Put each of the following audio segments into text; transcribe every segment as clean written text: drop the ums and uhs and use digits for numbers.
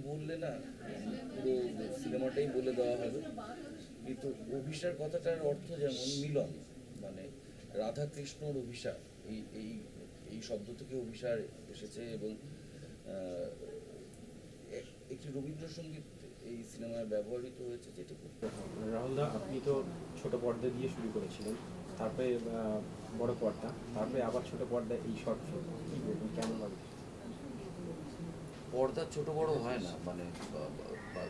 বললে না পুরো সিনেমাটাই বলে দেওয়া হবে। কিন্তু অভিসার কথাটার অর্থ যেমন মিলন, মানে রাধা কৃষ্ণর অভিসার, এই এই এই শব্দ থেকে অভিসার এসেছে। এবং একটি রবীন্দ্রসঙ্গীত এই সিনেমায় ব্যবহৃত হয়েছে, যেটা খুব রাহুল দা, আপনি তো ছোট পর্দা দিয়ে শুরু করেছিলেন, তারপরে বড় পর্দা, তারপরে আবার ছোট পর্দা, এই শর্ট ফিল্ম কি বলবেন, কেমন লাগে? পর্দা ছোট বড় হয় না, মানে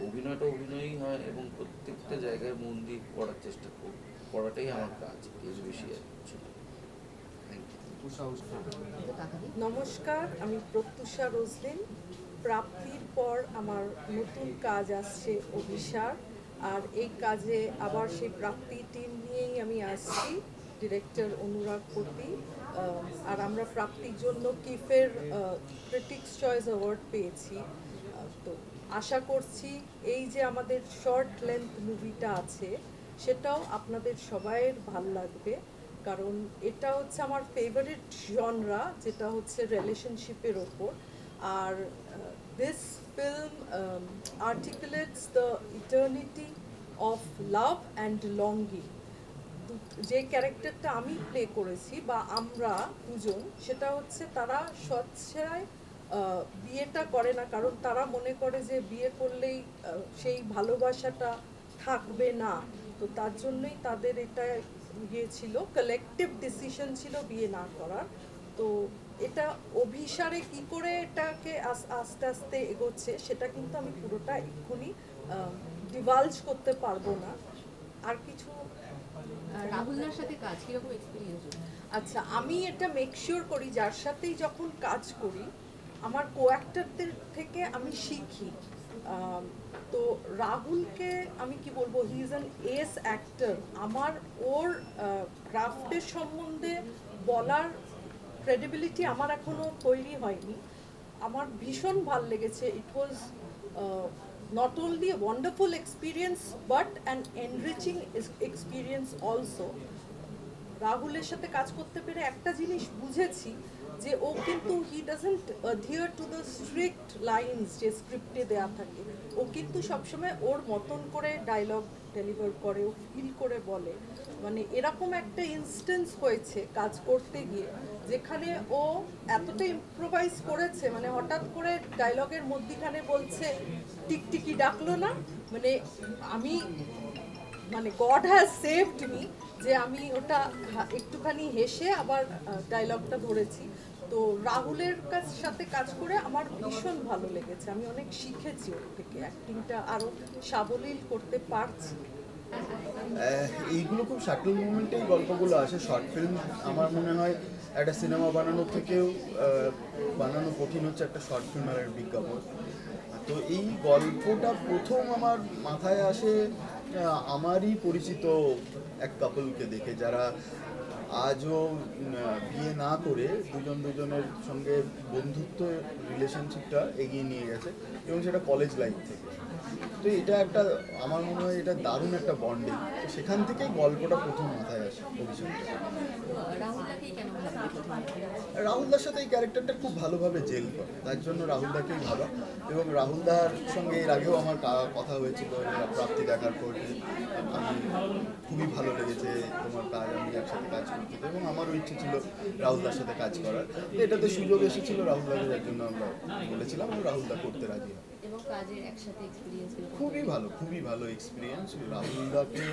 অভিনয়টা অভিনয়ই হয়, এবং প্রত্যেকটা জায়গায় মন দিয়ে করার চেষ্টা করাটাই আমার কাজ, এর বেশি আর কিছু না। নমস্কার, আমি প্রত্যুষা রোজলিন। প্রাপ্তির পর আমার নতুন কাজ আসছে অভিসার, আর এই কাজে আবার সেই প্রাপ্তি টিম নিয়েই আমি আসছি, ডিরেক্টর অনুরাগ পতি। আর আমরা প্রাপ্তির জন্য কিফের ক্রিটিক্স চয়েস অ্যাওয়ার্ড পেয়েছি। তো আশা করছি এই যে আমাদের শর্ট লেন্থ মুভিটা আছে সেটাও আপনাদের সবাইয়ের ভাল লাগবে, কারণ এটা হচ্ছে আমার ফেভারিট জনরা, যেটা হচ্ছে রিলেশনশিপের ওপর। আর this film articulates the eternity of love and longing. যে ক্যারেক্টারটা আমি প্লে করেছি বা আমরা দুজন, সেটা হচ্ছে তারা স্বেচ্ছায় বিয়েটা করে না, কারণ তারা মনে করে যে বিয়ে করলেই সেই ভালোবাসাটা থাকবে না। তো তার জন্যই তাদের এটা ইয়ে ছিল, কালেকটিভ ডিসিশন ছিল বিয়ে না করার। তো এটা অভিসারে কি করে এটাকে আস্তে আস্তে এগোচ্ছে সেটা কিন্তু আমি পুরোটা এক্ষুনি ডিভালজ করতে পারবো না। আর কিছু রাহুলদার সাথে কাজ কিরকম এক্সপিরিয়েন্স? আচ্ছা, আমি এটা মেক শিওর করি যার সাথেই যখন কাজ করি আমার কো অ্যাক্টরদের থেকে আমি শিখি। তো রাহুলকে আমি কি বলবো, he is an S actor. আমার ওর ক্রাফটের সম্বন্ধে বলার ক্রেডিবিলিটি আমার এখনো তৈরি হয়নি। আমার ভীষণ ভাল লেগেছে। ইট ওয়াজ not only a wonderful experience but an enriching experience also. রাহুলের সাথে কাজ করতে পেরে একটা জিনিস বুঝেছি যে ও কিন্তু he doesn't adhere to the strict lines যে স্ক্রিপ্টে দেওয়া থাকে। ও কিন্তু সবসময় ওর মতন করে ডায়লগ ডেলিভার করে, ও ফিল করে বলে। মানে এরকম একটা ইনস্টেন্স হয়েছে কাজ করতে গিয়ে যেখানে ও এতটা ইম্প্রোভাইজ করেছে, মানে হঠাৎ করে ডায়লগের মধ্যিখানে বলছে টিকটিকি ডাকলো না, মানে আমি মানে গড হ্যাজ সেভড মি যে আমি ওটা একটুখানি হেসে আবার ডায়লগটা ধরেছি। তো রাহুলের সাথে কাজ করে আমার ভীষণ ভালো লেগেছে, আমি অনেক শিখেছি ওর থেকে, অ্যাক্টিংটা আরও সাবলীল করতে পারছি। এইগুলো খুব শাটল মুভমেন্টেই গল্পগুলো আসে। শর্ট ফিল্ম আমার মনে হয় একটা সিনেমা বানানোর থেকেও বানানো কঠিন হচ্ছে একটা শর্ট ফিল্মের বিজ্ঞাপন। তো এই গল্পটা প্রথম আমার মাথায় আসে আমারই পরিচিত এক কাপলকে দেখে, যারা আজও বিয়ে না করে দুজনের সঙ্গে বন্ধুত্ব রিলেশনশিপটা এগিয়ে নিয়ে গেছে, এবং সেটা কলেজ লাইফ থেকে। তো এটা একটা আমার মনে হয় এটা দারুণ একটা বন্ডিং। তো সেখান থেকেই গল্পটা প্রথম মাথায় আসে অভিষেকটা। রাহুলদার সাথে এই ক্যারেক্টারটা খুব ভালোভাবে জেল করে, তার জন্য রাহুলদাকেই ভালো। এবং রাহুলদার সঙ্গে এর আগেও আমার কথা হয়েছিল প্রাপ্তি দেখার পর, আমি খুবই ভালো লেগেছে তোমার কাজ, আমি একসাথে কাজ করতে, এবং আমারও ইচ্ছে ছিল রাহুলদার সাথে কাজ করার। তো এটাতে সুযোগ এসেছিল রাহুলদাকে, যার জন্য আমরা বলেছিলাম, এবং রাহুলদা করতে রাজি হয়। এবং কাজের একসাথে এক্সপেরিয়েন্স খুবই ভালো এক্সপিরিয়েন্স। রাহুলদাকে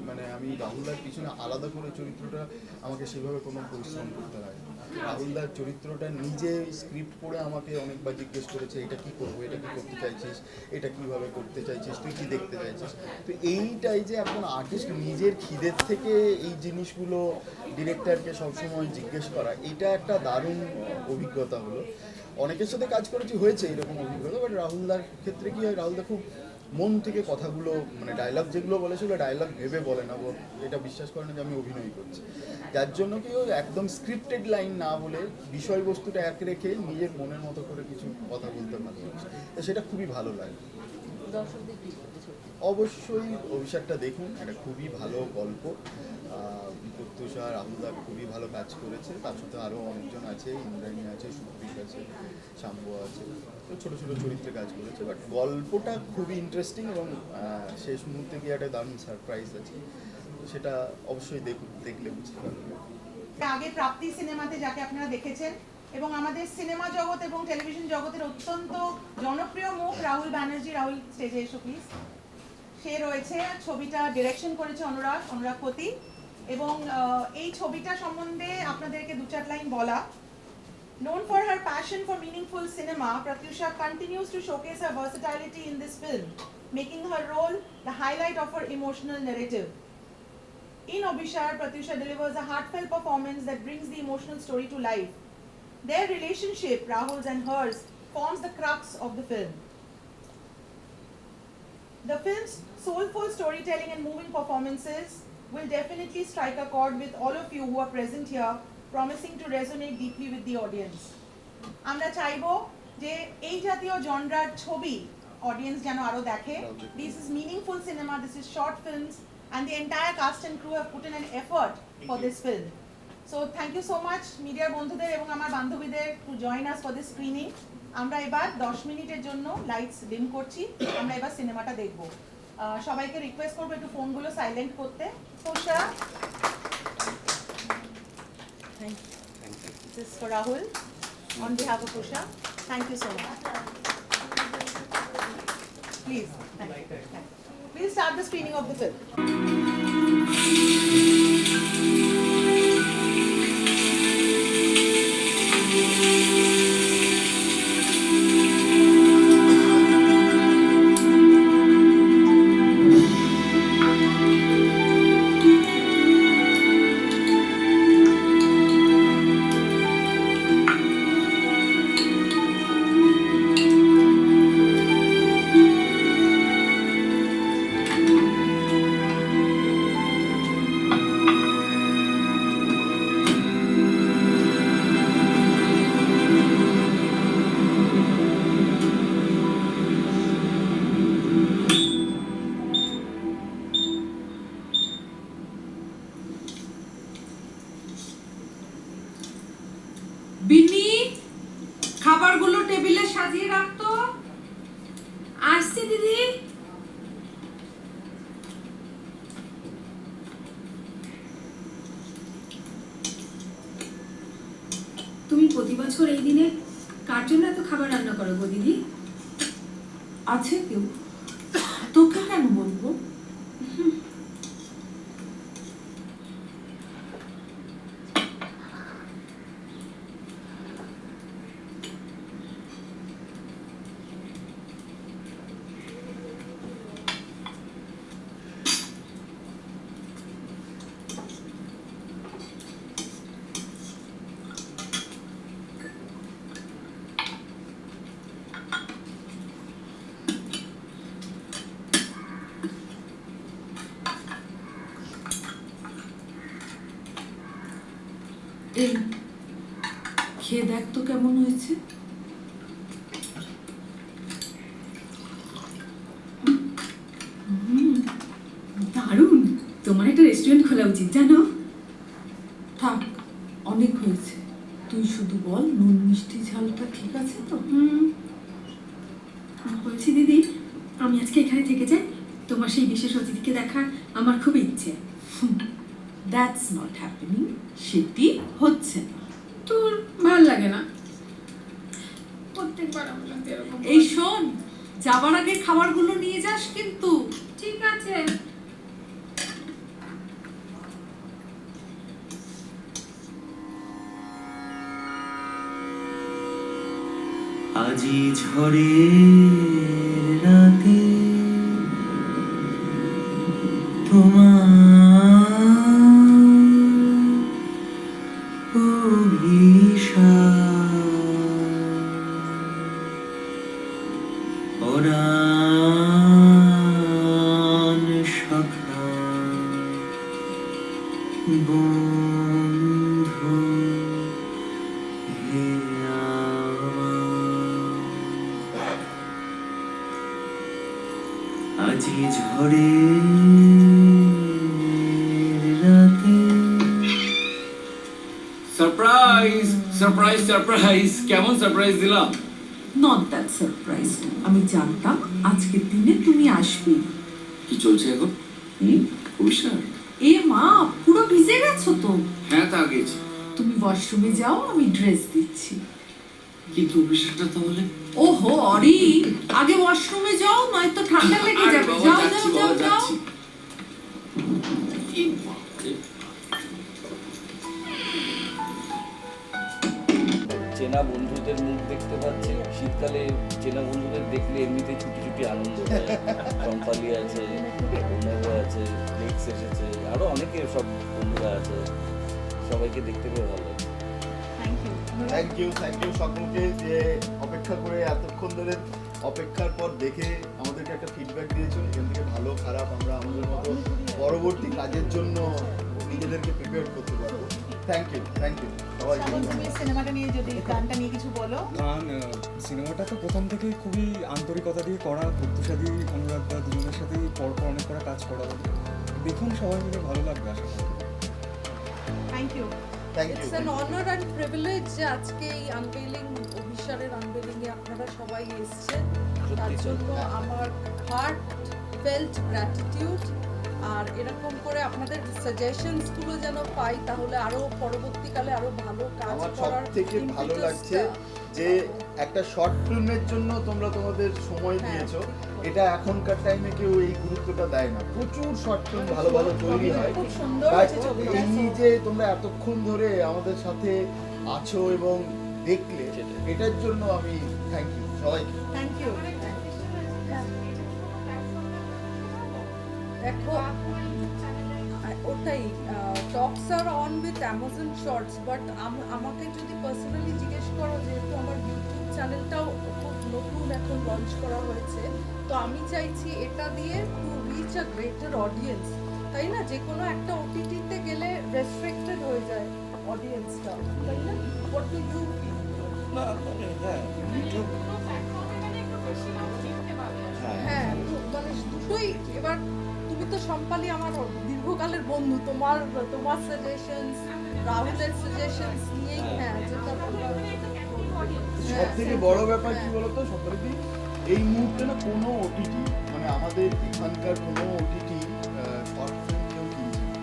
মানে আমি রাহুলদার পিছনে আলাদা করে চরিত্রটা আমাকে সেভাবে কোনো পরিশ্রম করতে হয়। রাহুলদার চরিত্রটা নিজে স্ক্রিপ্ট পড়ে আমাকে অনেকবার জিজ্ঞেস করেছে এটা কি করবো, এটা কি করতে চাইছিস, এটা কিভাবে করতে চাইছিস, তুই কি দেখতে চাইছিস। তো এইটাই যে এখন আর্টিস্ট নিজের খিদের থেকে এই জিনিসগুলো ডিরেক্টরকে সবসময় জিজ্ঞেস করা, এটা একটা দারুণ অভিজ্ঞতা হলো। অনেকের সাথে কাজ করেছি, হয়েছে এরকম অভিজ্ঞতা, বাট রাহুলদার ক্ষেত্রে কি হয়, রাহুলদা খুব মন থেকে কথাগুলো, মানে ডায়লগ যেগুলো বলে সেগুলো ডায়লগ ভেবে বলে না, এটা বিশ্বাস করে না যে আমি অভিনয় করছি। যার জন্য কি ও একদম স্ক্রিপ্টেড লাইন না বলে বিষয়বস্তুটা এক রেখে নিজের মনের মতো করে কিছু কথা বলতে ভালোবাসে, তো সেটা খুবই ভালো লাগে। দর্শকদের অবশ্যই অভিষেকটা দেখুন, একটা খুবই ভালো গল্প। প্রত্যুষা রাহুলদা খুবই ভালো কাজ করেছে, তার সাথে আরও অনেকজন আছে, ইন্দ্রাণী আছে, সুপ্রিক আছে, শাম্ব আছে, তো ছোটো ছোটো চরিত্রে কাজ করেছে। বাট গল্পটা খুবই ইন্টারেস্টিং এবং শেষ মুহূর্তে গিয়ে একটা দারুণ সারপ্রাইজ আছে, তো সেটা অবশ্যই দেখলে বুঝতে পারবেন। আগে প্রাপ্তি সিনেমাতে যাকে আপনারা দেখেছেন, এবং আমাদের সিনেমা জগৎ এবং টেলিভিশন জগতের অত্যন্ত জনপ্রিয় মুখ রাহুল ব্যানার্জি। রাহুল, স্টেজে এসো প্লিজ। সে রয়েছে, ছবিটা ডিরেকশন করেছে অনুরাগ পতি, এবং এই ছবিটা সম্বন্ধে আপনাদেরকে 2-4 লাইন বলা। Known for her passion for meaningful cinema, Pratyusha continues to showcase her versatility in this film, making her role the highlight of her emotional narrative. In Obishar, Pratyusha delivers a heartfelt performance that brings the emotional story to life. Their relationship, Rahul's and hers, forms the crux of the film. The film's soulful storytelling and moving performances will definitely strike a chord with all of you who are present here, promising to resonate deeply with the audience. আমরা চাইবো যে এই জাতীয় জনরার ছবি audience যেন আরো দেখে। This is meaningful cinema, this is short films, and the entire cast and crew have put in an effort for this film. So thank you so much মিডিয়ার বন্ধুদের এবং আমার বান্ধবীদের to join us for this screening. আমরা এবার 10 মিনিটের জন্য lights ডিম করছি, আমরা এবার সিনেমাটা দেখব। সবাইকে রিকোয়েস্ট করবো একটু ফোনগুলো সাইলেন্ট করতে। Tosha, thank you. This is for Rahul on behalf of Tosha. Thank you so much. Please, thank you. We'll start the screening of the film. বিনি, খাবারগুলো টেবিলে সাজিয়ে রাখতো। আসছি দিদি। তুমি প্রতি বছর এই দিনে কার জন্য এত খাবার রান্না করো গো দিদি? আছে কেউ? তোকে কেন বলবো? এই খেয়ে দেখ তো কেমন হয়েছে। দারুণ, তোমার একটা রেস্টুরেন্ট খোলা উচিত জানো। থাক, অনেক হয়েছে। তুই শুধু বল নুন মিষ্টি ঝালটা ঠিক আছে তো? বলছি দিদি, আমি আজকে এখানে থেকে যাই, তোমার সেই বিশেষ অতিথিকে দেখার আমার খুব ইচ্ছে। দ্যাটস নট হ্যাপেনিং, সেটি হচ্ছে না। তোর ভাল লাগে না? প্রত্যেকবার আমার সাথে এরকম। এই শোন, যাবার আগে খাবারগুলো নিয়ে যাস কিন্তু। ঠিক আছে। আজি ঝড়ের রাতে তোমার অভিশাপ ওরান সখা বন্ধু হে আমার আজি ঝড়ের রাতে। সারপ্রাইজ সারপ্রাইজ সারপ্রাইজ, কেমন সারপ্রাইজ দিলাম? Not that surprise. আমি জানতাম আজকের দিনে তুমি আসবে। কি চলছে এখন? অভিশাপ? এ মা, পুরো ভিজে গেছো তো। হ্যাঁ, তা গেছি, তুমি ওয়াশরুমে যাও, আমি ড্রেস দিচ্ছি। কিন্তু অভিশাপটা তাহলে? ওহো অরি, আগে ওয়াশরুমে যাও, নয়তো ঠান্ডা লেগে আরে যাবে। বাবা, যাও যাচ্ছি যাও বাবা, যাও যাও। যাচ্ছি। কি বাপরে। চেনা বন্ধুদের মুখ দেখতে পাচ্ছি। শীতকালে চেনা বন্ধুদের দেখলে এমনিতে ছুটি ছুটি আনন্দ হয়। চম্পালি আছে, অর্ণব আছে, লেক্স এসেছে, আরো অনেকে সব বন্ধুরা আছে, সবাইকে দেখতে পেয়ে ভালো লাগে। থ্যাংক ইউ সকলকে যে অপেক্ষা করে এতক্ষণ ধরে অপেক্ষার পর দেখে আমাদেরকে একটা ফিডব্যাক দিয়েছো। এখান থেকে ভালো খারাপ আমরা আমাদের মতো পরবর্তী কাজের জন্য নিজেদেরকে প্রিপেয়ার করতে পারবো। থ্যাংক ইউ সবাইকে। শ্রাবণ, তুমি সিনেমাটা নিয়ে যদি গানটা নিয়ে কিছু বলো। গান সিনেমাটা তো প্রথম থেকেই খুবই আন্তরিকতা দিয়ে করা, প্রত্যুষাদি অনুরাগ দা দুজনের সাথেই পরপর অনেক করা কাজ করা হলো। দেখুন সবাই মিলে ভালো লাগবে আশা করি। Thank you. It's an honour and privilege যে আজকে এই আনভেলিং, অভিসারের আনভেলিং এ আপনারা সবাই এসেছেন। তার জন্য আমার হার্ট ফেল্ট গ্র্যাটিটিউড। আর এরকম করে আপনাদের সাজেশনস গুলো যেন পাই, তাহলে আরো পরবর্তীকালে আরো ভালো কাজ আমার করার সব থেকে ভালো লাগছে যে একটা শর্ট ফিল্মের জন্য তোমরা তোমাদের সময় দিয়েছো। এটা এখনকার টাইমে কেউ এই গুরুত্বটা দেয় না। প্রচুর শর্ট ফিল্ম ভালো ভালো তৈরি হয়, খুব সুন্দর But হয়েছে ছবিটা। এই যে তোমরা এতক্ষণ ধরে আমাদের সাথে আছো এবং দেখলে, এটার জন্য আমি থ্যাংক ইউ সবাইকে। Thank you. দেখো ওটাই, talks are on with Amazon shorts, but আমাকে যদি পার্সোনালি জিজ্ঞেস করো, যেহেতু আমার ইউটিউব চ্যানেলটাও খুব নতুন এখন লঞ্চ করা হয়েছে, তো আমি চাইছি এটা দিয়ে to reach a greater audience, তাই না? যে কোনো একটা ওটিটিতে গেলে রেস্ট্রিক্টেড হয়ে যায় অডিয়েন্সটা, তাই না? What do you feel? না মানে হ্যাঁ, ইউটিউব হ্যাঁ, মানে দুটোই। এবার তুমি তো সম্পালি আমার দীর্ঘকালের বন্ধু, তোমার সাজেশনস, রাহুলের সাজেশনস নিয়েই হ্যাঁ, যেটা সব থেকে বড় ব্যাপার কি বলতো সত্যি, এই মুহূর্তে না কোনো ওটিটি, মানে আমাদের এখানকার কোনো ওটিটি শর্ট ফিল্ম কেউ কিনছে না।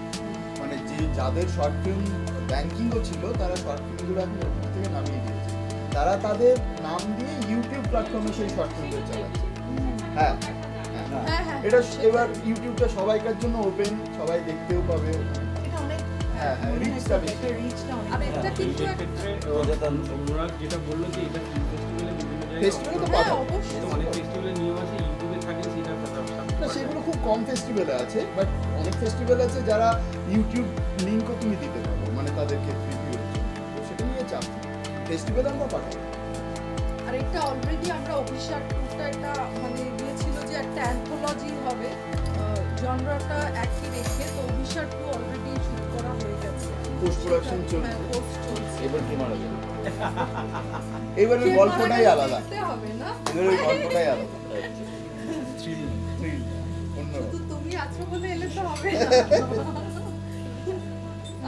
মানে যাদের শর্ট ফিল্ম ব্যাংকিংও ছিল, তারা শর্ট ফিল্মগুলো এখন ওটিটি থেকে নামিয়ে দিয়েছে। তারা তাদের নাম দিয়ে ইউটিউব প্ল্যাটফর্মে সেই শর্ট ফিল্মগুলো চালাচ্ছে। হ্যাঁ, এটা এবার ইউটিউবটা সবাইকার জন্য ওপেন, সবাই দেখতেও পাবে। এটা অনেক হ্যাঁ, রিচটা বেশি। রিচটা অনেক। আর এটা কিন্তু অনুরাগ যেটা বললো যে এটা ফিল্ম ফেস্টিভ্যালে বিভিন্ন ফেস্টিভ্যালে তো হ্যাঁ, পাবে। অবশ্যই। অনেক ফেস্টিভ্যালের নিয়ম আছে, ইউটিউবে থাকলে সেটা না, সেগুলো খুব কম ফেস্টিভ্যালে আছে, বাট অনেক ফেস্টিভ্যাল আছে যারা ইউটিউব লিঙ্কও তুমি দিতে পারো, মানে তাদেরকে প্রিভিউর জন্য। তো সেটা নিয়ে চাপ নেই, ফেস্টিভ্যালে আমরা পাঠাবো। আর এটা অলরেডি আমরা অভিষেক টুটা এটা মানে দিয়েছিল যে একটা অ্যান্থোলজি হবে, জনরাটা একই রেখে। তো অভিষেক টু অলরেডি শুট করা হয়ে গেছে, পোস্ট প্রোডাকশন চলছে। হ্যাঁ, পোস্ট চলছে। এবার কি মারা যাবে? এবার ওই কে গল্পটাই মারা গেলে আলাদা, দেখতে হবে না? এবার ওই গল্পটাই আলাদা। আচ্ছা। থ্রিল অন্য শুধু তুমি আছো বলে এলে তো হবে না।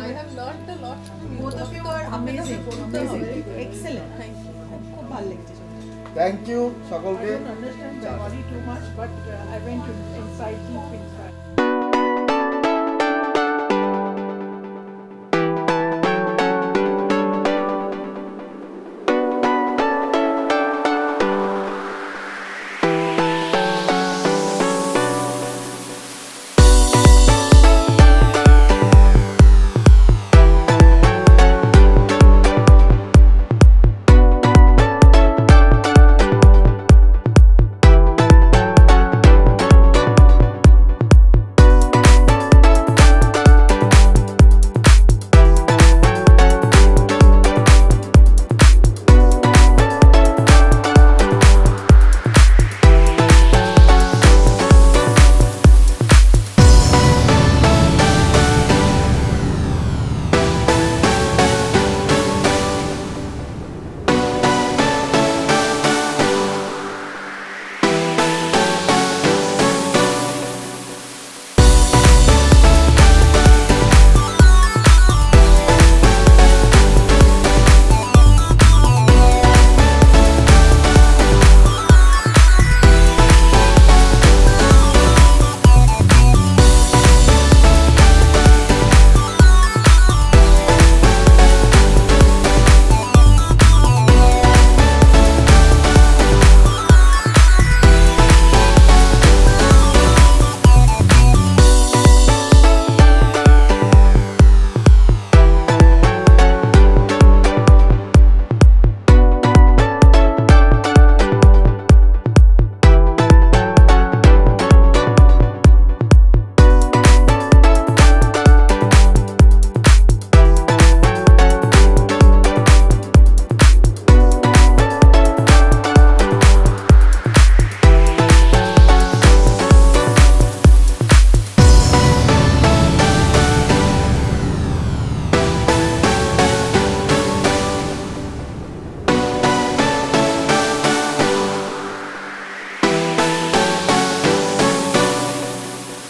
I have learned a lot from you. Both of you are amazing. Excellent. Thank you. খুব ভালো লেগেছে। থ্যাংক ইউ I সকলকে। don't understand Bengali too much, but I went inside deep.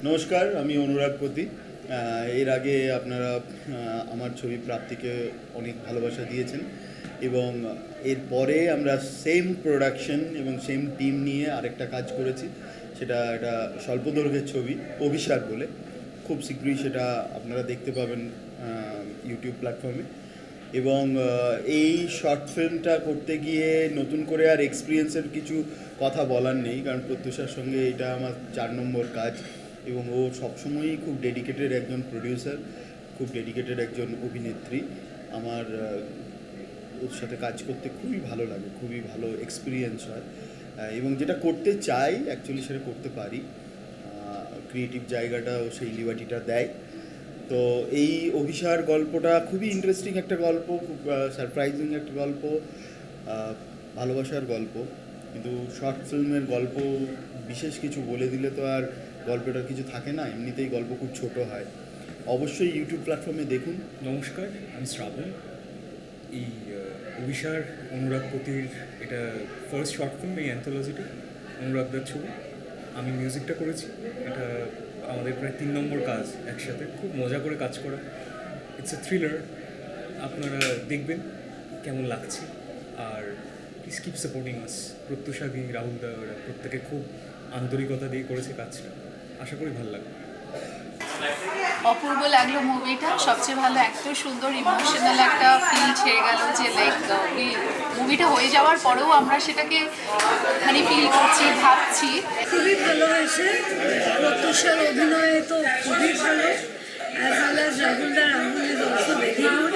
নমস্কার, আমি অনুরাগপতি। এর আগে আপনারা আমার ছবি প্রাপ্তিকে অনেক ভালোবাসা দিয়েছেন এবং এরপরে আমরা সেম প্রোডাকশন এবং সেম টিম নিয়ে আরেকটা কাজ করেছি। সেটা একটা স্বল্পদৈর্ঘ্যের ছবি অভিসার বলে। খুব শীঘ্রই সেটা আপনারা দেখতে পাবেন ইউটিউব প্ল্যাটফর্মে। এবং এই শর্ট ফিল্মটা করতে গিয়ে নতুন করে আর এক্সপিরিয়েন্সের কিছু কথা বলার নেই, কারণ প্রত্যুষার সঙ্গে এটা আমার 4 নম্বর কাজ এবং ও সবসময়ই খুব ডেডিকেটেড একজন প্রডিউসার, খুব ডেডিকেটেড একজন অভিনেত্রী। আমার ওর সাথে কাজ করতে খুবই ভালো লাগে, খুবই ভালো এক্সপিরিয়েন্স হয় এবং যেটা করতে চাই অ্যাকচুয়ালি সেটা করতে পারি। ক্রিয়েটিভ জায়গাটা ও সেই লিবার্টিটা দেয়। তো এই অভিসার গল্পটা খুবই ইন্টারেস্টিং একটা গল্প, খুব সারপ্রাইজিং একটা গল্প, ভালোবাসার গল্প। কিন্তু শর্ট ফিল্মের গল্প বিশেষ কিছু বলে দিলে তো আর গল্পটার কিছু থাকে না, এমনিতেই গল্প খুব ছোট হয়। অবশ্যই ইউটিউব প্ল্যাটফর্মে দেখুন। নমস্কার, আমি শ্রাবণ। এই অভিসার অনুরাগপতির এটা ফার্স্ট শর্ট ফিল্ম, এই অ্যান্থোলজিটা অনুরাগদার ছবি। আমি মিউজিকটা করেছি। এটা আমাদের প্রায় 3 নম্বর কাজ একসাথে, খুব মজা করে কাজ করা। ইটস এ থ্রিলার, আপনারা দেখবেন কেমন লাগছে। আর প্লিজ কিপ সাপোর্টিং আস। প্রত্যুষাদি, রাহুল দা, ওরা প্রত্যেকে খুব আন্তরিকতা দিয়ে করেছে কাজটা। আশা করি ভালো লাগবে। অপূর্ব লাগলো মুভিটা, সবচেয়ে ভালো এত সুন্দর ইমোশনাল একটা ফিল ছেড়ে গেল যে লাইক মুভিটা হয়ে যাওয়ার পরেও আমরা সেটাকে মানে ফিল করছি, ভাবছি। খুবই ভালো হয়েছে, প্রত্যুষার অভিনয় তো খুবই ভালো, as well as Rahul is also very good.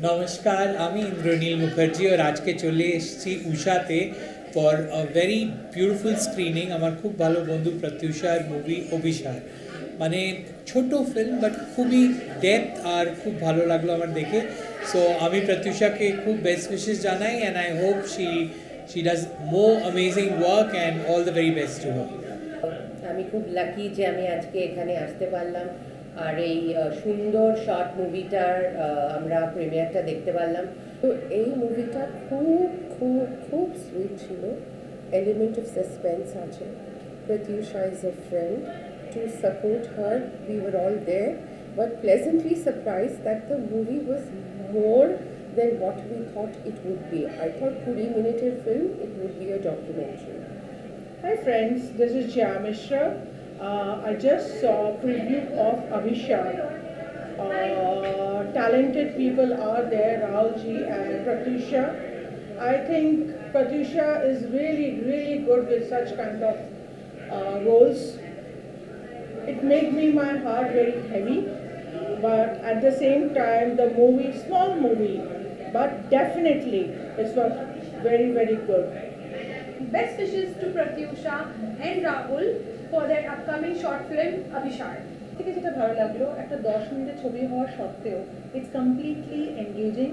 নমস্কার, আমি ইন্দ্রনীল মুখার্জি আর আজকে চলে এসেছি উষাতে for a very beautiful screening. আমার খুব ভালো বন্ধু প্রত্যুষার মুভি অভিসার, মানে ছোট ফিল্ম বাট খুবই ডেপথ আর খুব ভালো লাগলো আমার দেখে। সো আমি প্রত্যুষাকে খুব বেস্ট উইশেস জানাই and I hope she does more amazing work and all the very best to her. আমি খুব লাকি যে আমি আজকে এখানে আসতে পারলাম আর এই সুন্দর শর্ট মুভিটার আমরা প্রিমিয়ারটা দেখতে পারলাম। তো এই মুভিটা খুব খুব খুব সুইট ছিল, এলিমেন্ট অফ সাসপেন্স আছে। Pratyusha is a friend, to support her, we were all there, but pleasantly surprised that the movie was more than what we thought it would be. I thought 20-minute film, it would be a documentary. Hi friends, this is Jia Mishra. I just saw a preview of Abhishar. Talented people are there, Rahul ji and Pratyusha. I think Pratyusha is really, really good with such kind of roles. It made my heart very heavy, but at the same time the movie, small movie, but definitely it was very, very good. Best wishes to Pratyusha and Rahul for their upcoming short film Abhishar. থেকে যেটা ভালো লাগলো, একটা 10 মিনিটের ছবি হওয়া সত্ত্বেও it's completely engaging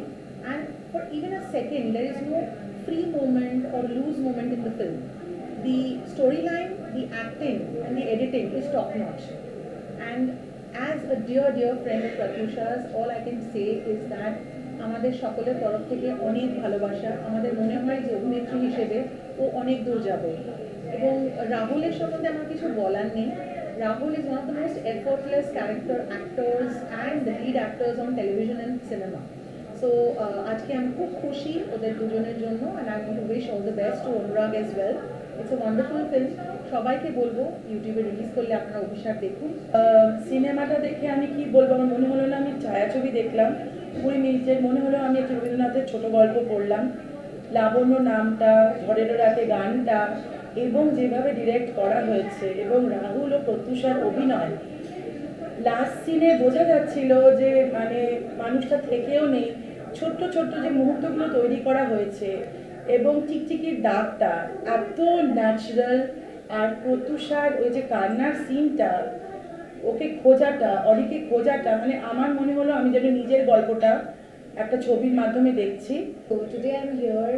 and for even a second there is no free moment or loose moment in the film. The storyline, the acting and the editing is top notch. And as a dear friend of Pratyusha's, all I can say is that আমাদের সকলের তরফ থেকে অনেক ভালোবাসা। আমাদের মনে হয় যে অভিনেত্রী হিসেবে ও অনেক দূর যাবে। এবং রাহুলের সম্বন্ধে আমার কিছু বলার নেই। Rahul is one of the most effortless character actors and the lead actors on television and cinema. So আজকে আমি খুব খুশি ওদের দুজনের জন্য and I want to wish all the best to Anurag as well. It's a wonderful film. সবাইকে বলবো ইউটিউবে রিলিজ করলে আপনারা অভিষার দেখুন। সিনেমাটা দেখে আমি কি বলবো, আমার মনে হলো না আমি ছায়াছবি দেখলাম 20 মিনিটের, মনে হলো আমি একটা রবীন্দ্রনাথের ছোট গল্প পড়লাম। লাবণ্য নামটা, ঝড়ের রাতে গানটা এবং যেভাবে ডিরেক্ট করা হয়েছে এবং রাহুল ও প্রত্যুষার অভিনয়, লাস্ট সিনে বোঝা যাচ্ছিল যে মানে মানুষটা থেকেও নেই, ছোট্ট ছোট্ট যে মুহূর্তগুলো তৈরি করা হয়েছে এবং টিকটিকির দাগটা এত ন্যাচারাল। আর প্রত্যুষার ওই যে কান্নার সিনটা, ওকে খোঁজাটা, অরিকে খোঁজাটা, মানে আমার মনে হলো আমি যেন নিজের গল্পটা একটা ছবির মাধ্যমে দেখছি। So today I'm here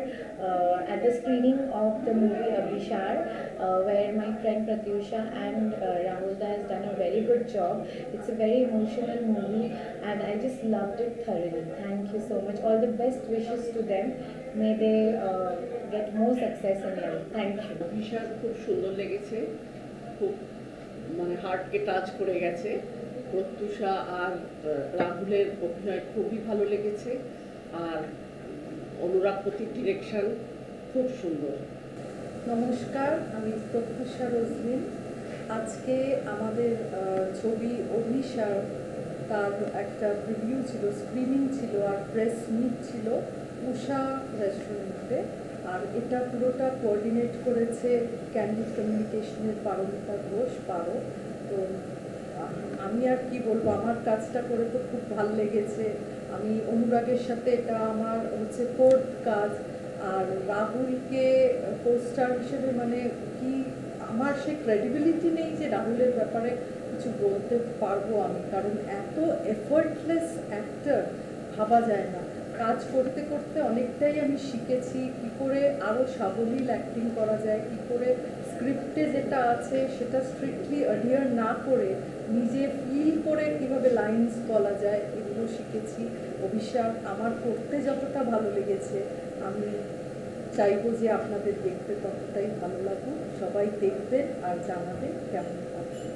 at the screening of the movie Abhishar, where my friend Pratyusha and Rahul has done a very good job. It's a very emotional movie and I just loved it thoroughly. Thank you so much. All the best wishes to them. May they get more success in life. Thank you. Abhisar খুব সুন্দর লেগেছে, খুব মানে হার্টকে touch করে গেছে। প্রত্যুষা আর রাহুলের অভিনয় খুবই ভালো লেগেছে, আর অনুরাগ পতির ডিরেকশন খুব সুন্দর। নমস্কার, আমি প্রত্যুষা রোজমিন। আজকে আমাদের ছবি অভিসার তার একটা প্রিভিউ ছিল, স্ক্রিনিং ছিল আর প্রেস মিট ছিল উষা রেস্টুরেন্টে। আর এটা পুরোটা কোঅর্ডিনেট করেছে ক্যান্ডিড কমিউনিকেশনের পারমিতা ঘোষ পারো। তো আমি আর কি বলবো, আমার কাজটা করে তো খুব ভালো লেগেছে। আমি অনুরাগের সাথে এটা আমার হচ্ছে 4th কাজ। আর রাহুলকে পোস্টার হিসেবে মানে কি, আমার সে ক্রেডিবিলিটি নেই যে রাহুলের ব্যাপারে কিছু বলতে পারবো আমি, কারণ এত এফোর্টলেস অ্যাক্টর ভাবা যায় না। কাজ করতে করতে অনেকটাই আমি শিখেছি কী করে আরও সাবলীল অ্যাক্টিং করা যায়, কী করে স্ক্রিপ্টে যেটা আছে সেটা স্ট্রিক্টলি অ্যাডিয়ার না করে নিজে ফিল করে কীভাবে লাইন্স বলা যায়, এগুলো শিখেছি। অভিষেক আমার করতে যতটা ভালো লেগেছে, আমি চাইবো যে আপনাদের দেখতে ততটাই ভালো লাগুক। সবাই দেখবেন আর জানাবেন কেমন লাগবে।